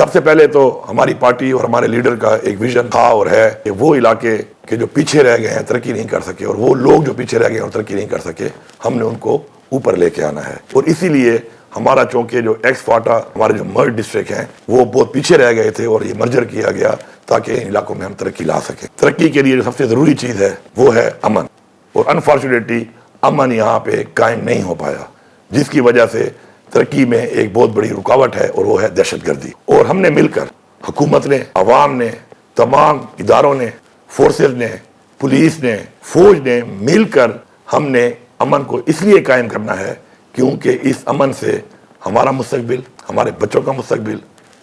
سب سے پہلے تو ہماری پارٹی اور ہمارے لیڈر کا ایک ویژن تھا اور ہے کہ وہ علاقے کے جو پیچھے رہ گئے ہیں ترقی نہیں کر سکے، اور وہ لوگ جو پیچھے رہ گئے ہیں اور ترقی نہیں کر سکے، ہم نے ان کو اوپر لے کے آنا ہے۔ اور اسی لیے ہمارا چونکہ جو ایکس فاٹا ہمارے جو مرج ڈسٹرکٹ ہیں وہ بہت پیچھے رہ گئے تھے، اور یہ مرجر کیا گیا تاکہ ان علاقوں میں ہم ترقی لا سکیں۔ ترقی کے لیے جو سب سے ضروری چیز ہے وہ ہے امن، اور انفارچونیٹلی امن یہاں پہ قائم نہیں ہو پایا، جس کی وجہ سے ترقی میں ایک بہت بڑی رکاوٹ ہے، اور وہ ہے دہشت گردی۔ اور ہم نے مل کر، حکومت نے، عوام نے، تمام اداروں نے، فورسز نے، پولیس نے، فوج نے مل کر ہم نے امن کو اس لیے قائم کرنا ہے کیونکہ اس امن سے ہمارا مستقبل، ہمارے بچوں کا مستقبل،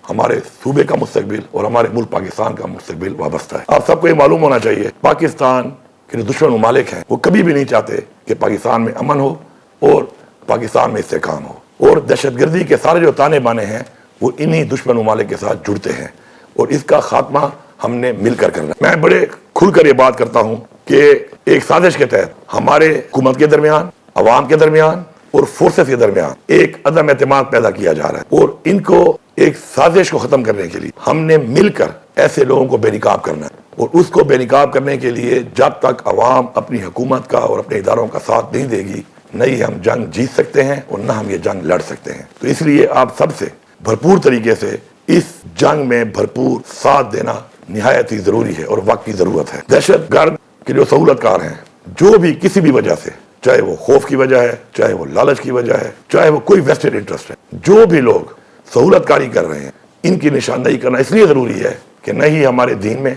ہمارے صوبے کا مستقبل اور ہمارے ملک پاکستان کا مستقبل وابستہ ہے۔ آپ سب کو یہ معلوم ہونا چاہیے، پاکستان کے جو دشمن ممالک ہیں وہ کبھی بھی نہیں چاہتے کہ پاکستان میں امن ہو اور پاکستان میں استحکام ہو، اور دہشت گردی کے سارے جو تانے بانے ہیں وہ انہی دشمن ممالک کے ساتھ جڑتے ہیں، اور اس کا خاتمہ ہم نے مل کر کرنا ہے۔ میں بڑے کھل کر یہ بات کرتا ہوں کہ ایک سازش کے تحت ہمارے حکومت کے درمیان، عوام کے درمیان اور فورسز کے درمیان ایک عدم اعتماد پیدا کیا جا رہا ہے، اور ان کو ایک سازش کو ختم کرنے کے لیے ہم نے مل کر ایسے لوگوں کو بے نقاب کرنا ہے، اور اس کو بے نقاب کرنے کے لیے جب تک عوام اپنی حکومت کا اور اپنے اداروں کا ساتھ نہیں دے گی، نہ ہی ہم جنگ جیت سکتے ہیں اور نہ ہم یہ جنگ لڑ سکتے ہیں۔ تو اس لیے آپ سب سے بھرپور طریقے سے اس جنگ میں بھرپور ساتھ دینا نہایت ہی ضروری ہے اور وقت کی ضرورت ہے۔ دہشت گرد کے جو سہولت کار ہیں، جو بھی کسی بھی وجہ سے، چاہے وہ خوف کی وجہ ہے، چاہے وہ لالچ کی وجہ ہے، چاہے وہ کوئی ویسٹڈ انٹرسٹ ہے، جو بھی لوگ سہولت کاری کر رہے ہیں، ان کی نشاندہی کرنا اس لیے ضروری ہے کہ نہ ہی ہمارے دین میں،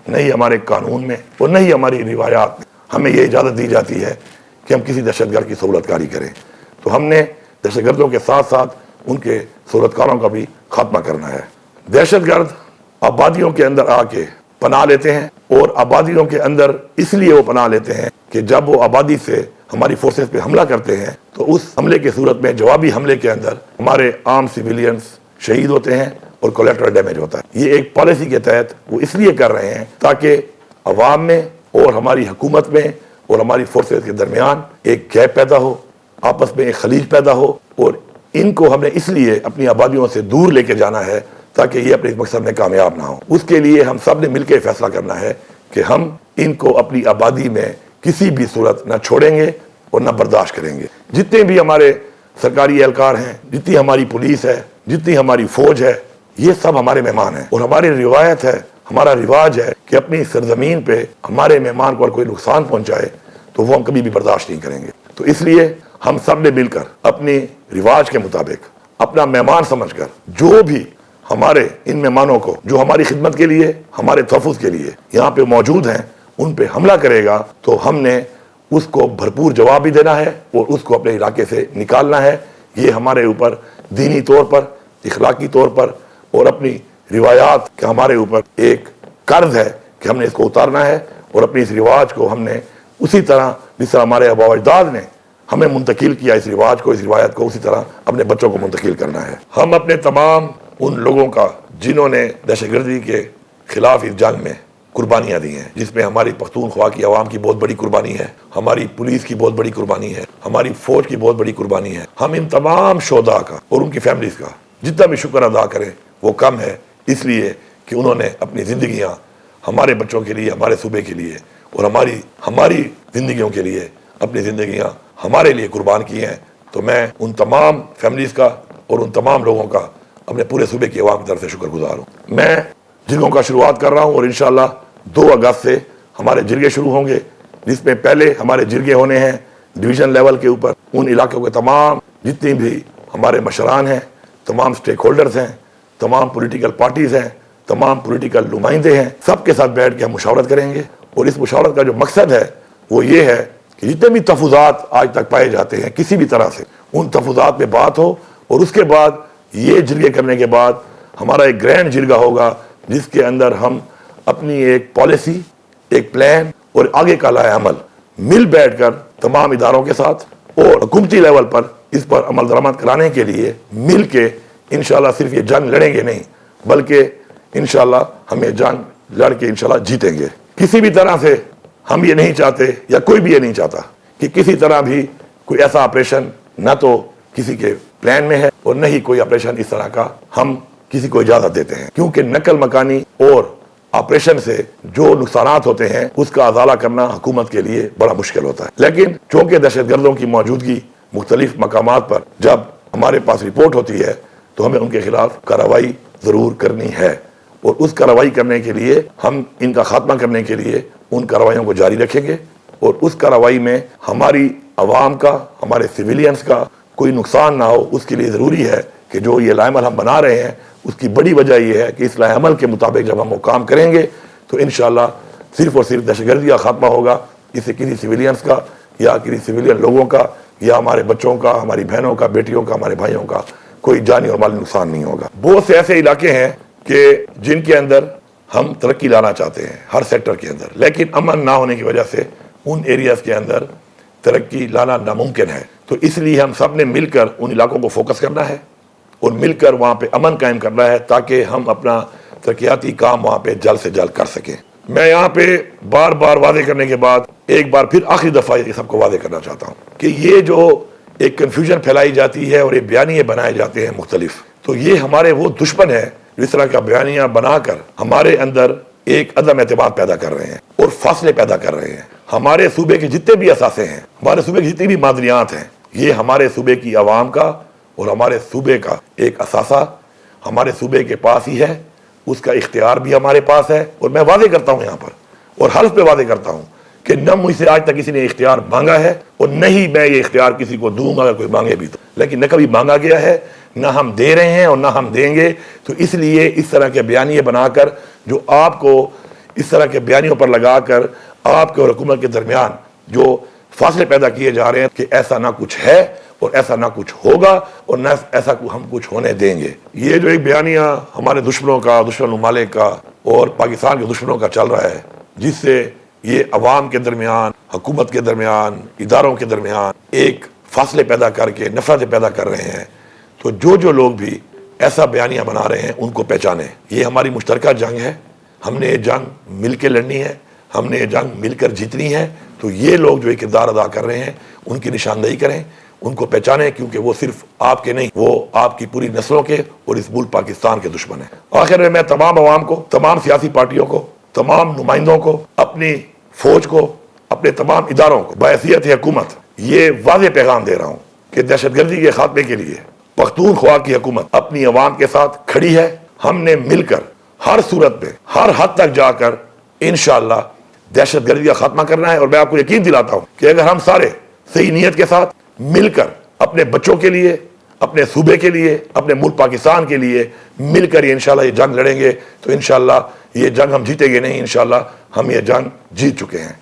نہ ہی ہمارے قانون میں اور نہ ہی ہماری روایات میں ہمیں یہ اجازت دی جاتی ہے کہ ہم کسی دہشت گرد کی سہولت کاری کریں۔ تو ہم نے دہشت گردوں کے ساتھ ساتھ ان کے سہولت کاروں کا بھی خاتمہ کرنا ہے۔ دہشت گرد آبادیوں کے اندر آ کے پناہ لیتے ہیں، اور آبادیوں کے اندر اس لیے وہ پناہ لیتے ہیں کہ جب وہ آبادی سے ہماری فورسز پہ حملہ کرتے ہیں تو اس حملے کی صورت میں، جوابی حملے کے اندر، ہمارے عام سویلینز شہید ہوتے ہیں اور کولیٹرل ڈیمیج ہوتا ہے۔ یہ ایک پالیسی کے تحت وہ اس لیے کر رہے ہیں تاکہ عوام میں اور ہماری حکومت میں اور ہماری فورسز کے درمیان ایک گیپ پیدا ہو، آپس میں ایک خلیج پیدا ہو، اور ان کو ہم نے اس لیے اپنی آبادیوں سے دور لے کے جانا ہے تاکہ یہ اپنے مقصد میں کامیاب نہ ہو۔ اس کے لیے ہم سب نے مل کے فیصلہ کرنا ہے کہ ہم ان کو اپنی آبادی میں کسی بھی صورت نہ چھوڑیں گے اور نہ برداشت کریں گے۔ جتنے بھی ہمارے سرکاری اہلکار ہیں، جتنی ہماری پولیس ہے، جتنی ہماری فوج ہے، یہ سب ہمارے مہمان ہیں، اور ہماری روایت ہے، ہمارا رواج ہے کہ اپنی سرزمین پہ ہمارے مہمان کو اگر کوئی نقصان پہنچائے تو وہ ہم کبھی بھی برداشت نہیں کریں گے۔ تو اس لیے ہم سب نے مل کر اپنی رواج کے مطابق، اپنا مہمان سمجھ کر، جو بھی ہمارے ان مہمانوں کو جو ہماری خدمت کے لیے، ہمارے تحفظ کے لیے یہاں پہ موجود ہیں، ان پہ حملہ کرے گا تو ہم نے اس کو بھرپور جواب بھی دینا ہے اور اس کو اپنے علاقے سے نکالنا ہے۔ یہ ہمارے اوپر دینی طور پر، اخلاقی طور پر اور اپنی روایات کا ہمارے اوپر ایک قرض ہے کہ ہم نے اس کو اتارنا ہے، اور اپنی اس رواج کو ہم نے اسی طرح جس طرح ہمارے آباء و اجداد نے ہمیں منتقل کیا، اس رواج کو، اس روایت کو، اسی طرح اپنے بچوں کو منتقل کرنا ہے۔ ہم اپنے تمام ان لوگوں کا جنہوں نے دہشت گردی کے خلاف اس جنگ میں قربانیاں دی ہیں، جس میں ہماری پختونخوا کی عوام کی بہت بڑی قربانی ہے، ہماری پولیس کی بہت بڑی قربانی ہے، ہماری فوج کی بہت بڑی قربانی ہے، ہم ان تمام شہداء کا اور ان کی فیملیز کا جتنا بھی شکر ادا کریں وہ کم ہے، اس لیے کہ انہوں نے اپنی زندگیاں ہمارے بچوں کے لیے، ہمارے صوبے کے لیے اور ہماری زندگیوں کے لیے اپنی زندگیاں ہمارے لیے قربان کی ہیں۔ تو میں ان تمام فیملیز کا اور ان تمام لوگوں کا اپنے پورے صوبے کی عوام کی طرف سے شکر گزار ہوں۔ میں جرگوں کا شروعات کر رہا ہوں، اور انشاءاللہ 2 اگست سے ہمارے جرگے شروع ہوں گے، جس میں پہلے ہمارے جرگے ہونے ہیں ڈویژن لیول کے اوپر۔ ان علاقوں کے تمام جتنی بھی ہمارے مشران ہیں، تمام سٹیک ہولڈرز ہیں، تمام پولیٹیکل پارٹیز ہیں، تمام پولیٹیکل نمائندے ہیں، سب کے ساتھ بیٹھ کے ہم مشاورت کریں گے، اور اس مشاورت کا جو مقصد ہے وہ یہ ہے کہ جتنے بھی تحفظات آج تک پائے جاتے ہیں کسی بھی طرح سے، ان تحفظات پہ بات ہو، اور اس کے بعد یہ جرگے کرنے کے بعد ہمارا ایک گرینڈ جرگہ ہوگا جس کے اندر ہم اپنی ایک پالیسی، ایک پلان اور آگے کا لائحہ عمل مل بیٹھ کر تمام اداروں کے ساتھ اور حکومتی لیول پر اس پر عمل درآمد کرانے کے لیے مل کے انشاءاللہ صرف یہ جنگ لڑیں گے نہیں، بلکہ انشاءاللہ ہم یہ جنگ لڑ کے انشاءاللہ جیتیں گے۔ کسی بھی طرح سے ہم یہ نہیں چاہتے، یا کوئی بھی یہ نہیں چاہتا کہ کسی طرح بھی کوئی ایسا آپریشن نہ تو کسی کے پلان میں ہے اور نہ ہی کوئی آپریشن اس طرح کا ہم کسی کو اجازت دیتے ہیں، کیونکہ نقل مکانی اور آپریشن سے جو نقصانات ہوتے ہیں اس کا ازالہ کرنا حکومت کے لیے بڑا مشکل ہوتا ہے۔ لیکن چونکہ دہشت گردوں کی موجودگی مختلف مقامات پر جب ہمارے پاس رپورٹ ہوتی ہے تو ہمیں ان کے خلاف کارروائی ضرور کرنی ہے، اور اس کارروائی کرنے کے لیے ہم ان کا خاتمہ کرنے کے لیے ان کارروائیوں کو جاری رکھیں گے، اور اس کارروائی میں ہماری عوام کا، ہمارے سویلینز کا کوئی نقصان نہ ہو۔ اس کے لیے ضروری ہے کہ جو یہ لائحہ عمل ہم بنا رہے ہیں اس کی بڑی وجہ یہ ہے کہ اس لائحہ عمل کے مطابق جب ہم وہ کام کریں گے تو انشاءاللہ صرف اور صرف دہشت گردی کا خاتمہ ہوگا، اس سے کسی سویلینز کا یا کسی سویلین لوگوں کا یا ہمارے بچوں کا، ہماری بہنوں کا، بیٹیوں کا، ہمارے بھائیوں کا کوئی جانی اور مالی نقصان نہیں ہوگا۔ بہت سے ایسے علاقے ہیں کہ جن کے اندر ہم ترقی لانا چاہتے ہیں ہر سیکٹر کے اندر، لیکن امن نہ ہونے کی وجہ سے ان ایریاز کے اندر ترقی لانا ناممکن ہے۔ تو اس لیے ہم سب نے مل کر ان علاقوں کو فوکس کرنا ہے اور مل کر وہاں پہ امن قائم کرنا ہے تاکہ ہم اپنا ترقیاتی کام وہاں پہ جلد سے جلد کر سکیں۔ میں یہاں پہ بار بار واضح کرنے کے بعد ایک بار پھر آخری دفعہ یہ سب کو واضح کرنا چاہتا ہوں کہ یہ جو ایک کنفیوژن پھیلائی جاتی ہے اور یہ بیانیے بنائے جاتے ہیں مختلف، تو یہ ہمارے وہ دشمن ہیں جو اس طرح کا بیانیہ بنا کر ہمارے اندر ایک عدم اعتماد پیدا کر رہے ہیں اور فاصلے پیدا کر رہے ہیں۔ ہمارے صوبے کے جتنے بھی اثاثے ہیں، ہمارے صوبے کی جتنی بھی معدنیات ہیں، یہ ہمارے صوبے کی عوام کا اور ہمارے صوبے کا ایک اثاثہ ہمارے صوبے کے پاس ہی ہے، اس کا اختیار بھی ہمارے پاس ہے۔ اور میں واضح کرتا ہوں یہاں پر اور حلف پہ واضح کرتا ہوں کہ نہ مجھ سے آج تک کسی نے اختیار مانگا ہے اور نہ ہی میں یہ اختیار کسی کو دوں گا اگر کوئی مانگے بھی تو، لیکن نہ کبھی مانگا گیا ہے، نہ ہم دے رہے ہیں اور نہ ہم دیں گے۔ تو اس لیے اس طرح کے بیانیے بنا کر جو آپ کو اس طرح کے بیانیوں پر لگا کر آپ کے اور حکومت کے درمیان جو فاصلے پیدا کیے جا رہے ہیں کہ ایسا نہ کچھ ہے اور ایسا نہ کچھ ہوگا اور نہ ایسا ہم کچھ ہونے دیں گے، یہ جو ایک بیانیہ ہمارے دشمنوں کا، دشمن ممالک کا اور پاکستان کے دشمنوں کا چل رہا ہے، جس سے یہ عوام کے درمیان، حکومت کے درمیان، اداروں کے درمیان ایک فاصلے پیدا کر کے نفرتیں پیدا کر رہے ہیں، تو جو لوگ بھی ایسا بیانیہ بنا رہے ہیں ان کو پہچانیں۔ یہ ہماری مشترکہ جنگ ہے، ہم نے یہ جنگ مل کے لڑنی ہے، ہم نے یہ جنگ مل کر جیتنی ہے۔ تو یہ لوگ جو ایک کردار ادا کر رہے ہیں ان کی نشاندہی کریں، ان کو پہچانیں، کیونکہ وہ صرف آپ کے نہیں، وہ آپ کی پوری نسلوں کے اور اس ملک پاکستان کے دشمن ہیں۔ آخر میں تمام عوام کو، تمام سیاسی پارٹیوں کو، تمام نمائندوں کو، اپنی فوج کو، اپنے تمام اداروں کو بحیثیت حکومت یہ واضح پیغام دے رہا ہوں کہ دہشت گردی کے خاتمے کے لیے پختونخوا کی حکومت اپنی عوام کے ساتھ کھڑی ہے۔ ہم نے مل کر ہر صورت میں ہر حد تک جا کر انشاءاللہ دہشت گردی کا خاتمہ کرنا ہے، اور میں آپ کو یقین دلاتا ہوں کہ اگر ہم سارے صحیح نیت کے ساتھ مل کر اپنے بچوں کے لیے، اپنے صوبے کے لیے، اپنے ملک پاکستان کے لیے مل کر یہ انشاءاللہ یہ جنگ لڑیں گے تو انشاءاللہ یہ جنگ ہم جیتیں گے نہیں، انشاءاللہ ہم یہ جنگ جیت چکے ہیں۔